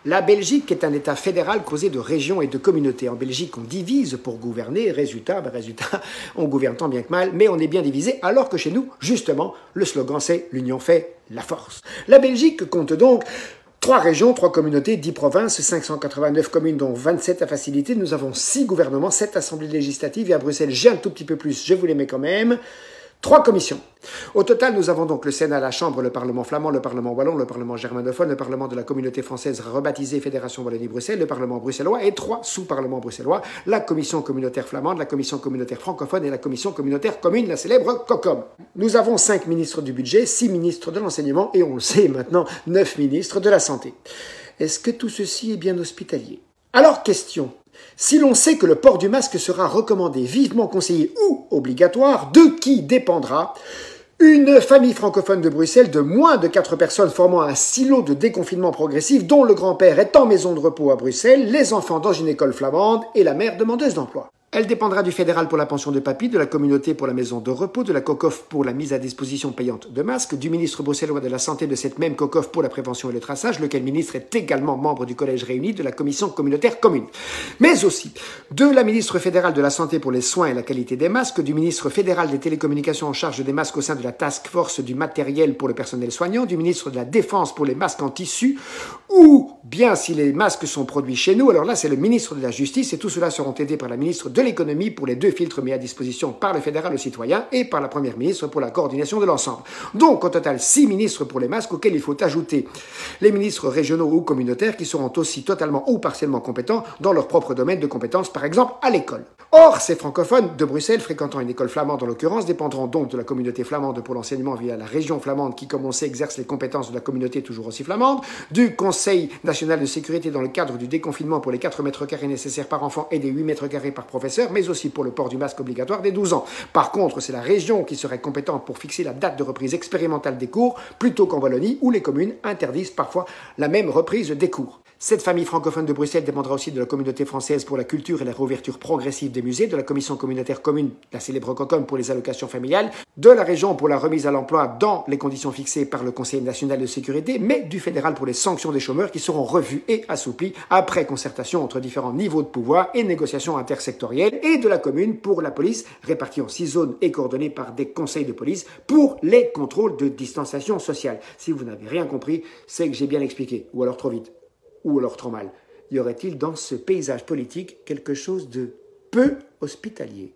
La Belgique est un État fédéral causé de régions et de communautés. En Belgique, on divise pour gouverner. Résultat, on gouverne tant bien que mal, mais on est bien divisé, alors que chez nous, justement, le slogan c'est « l'union fait la force ». La Belgique compte donc 3 régions, 3 communautés, 10 provinces, 589 communes, dont 27 à facilité. Nous avons 6 gouvernements, 7 assemblées législatives, et à Bruxelles, j'ai un tout petit peu plus, je vous les mets quand même. 3 commissions. Au total, nous avons donc le Sénat, la Chambre, le Parlement flamand, le Parlement wallon, le Parlement germanophone, le Parlement de la communauté française rebaptisé Fédération Wallonie-Bruxelles, le Parlement bruxellois et 3 sous-parlements bruxellois, la Commission communautaire flamande, la Commission communautaire francophone et la Commission communautaire commune, la célèbre COCOM. Nous avons 5 ministres du budget, 6 ministres de l'enseignement et on le sait maintenant, 9 ministres de la santé. Est-ce que tout ceci est bien hospitalier? Alors, question. Si l'on sait que le port du masque sera recommandé, vivement conseillé ou obligatoire, de qui dépendra une famille francophone de Bruxelles de moins de 4 personnes formant un silo de déconfinement progressif dont le grand-père est en maison de repos à Bruxelles, les enfants dans une école flamande et la mère demandeuse d'emploi. Elle dépendra du fédéral pour la pension de papy, de la communauté pour la maison de repos, de la COCOF pour la mise à disposition payante de masques, du ministre bruxellois de la Santé de cette même COCOF pour la prévention et le traçage, lequel ministre est également membre du collège réuni de la commission communautaire commune. Mais aussi de la ministre fédérale de la Santé pour les soins et la qualité des masques, du ministre fédéral des télécommunications en charge des masques au sein de la task force du matériel pour le personnel soignant, du ministre de la Défense pour les masques en tissu, ou bien si les masques sont produits chez nous, alors là c'est le ministre de la Justice et tout cela seront aidés par la ministre de l'économie pour les 2 filtres mis à disposition par le fédéral aux citoyens et par la première ministre pour la coordination de l'ensemble. Donc au total 6 ministres pour les masques auxquels il faut ajouter les ministres régionaux ou communautaires qui seront aussi totalement ou partiellement compétents dans leur propre domaine de compétences, par exemple à l'école. Or, ces francophones de Bruxelles fréquentant une école flamande en l'occurrence dépendront donc de la communauté flamande pour l'enseignement via la région flamande qui, comme on sait, exerce les compétences de la communauté toujours aussi flamande, du Conseil national de sécurité dans le cadre du déconfinement pour les 4 mètres carrés nécessaires par enfant et des 8 mètres carrés par professeur, mais aussi pour le port du masque obligatoire des 12 ans. Par contre, c'est la région qui serait compétente pour fixer la date de reprise expérimentale des cours, plutôt qu'en Wallonie, où les communes interdisent parfois la même reprise des cours. Cette famille francophone de Bruxelles dépendra aussi de la communauté française pour la culture et la réouverture progressive des musées, de la commission communautaire commune, la célèbre COCOM pour les allocations familiales, de la région pour la remise à l'emploi dans les conditions fixées par le Conseil national de sécurité, mais du fédéral pour les sanctions des chômeurs qui seront revues et assouplies après concertation entre différents niveaux de pouvoir et négociations intersectorielles, et de la commune pour la police, répartie en 6 zones et coordonnée par des conseils de police pour les contrôles de distanciation sociale. Si vous n'avez rien compris, c'est que j'ai bien expliqué, ou alors trop vite. Ou alors trop mal. Y aurait-il dans ce paysage politique quelque chose de peu hospitalier?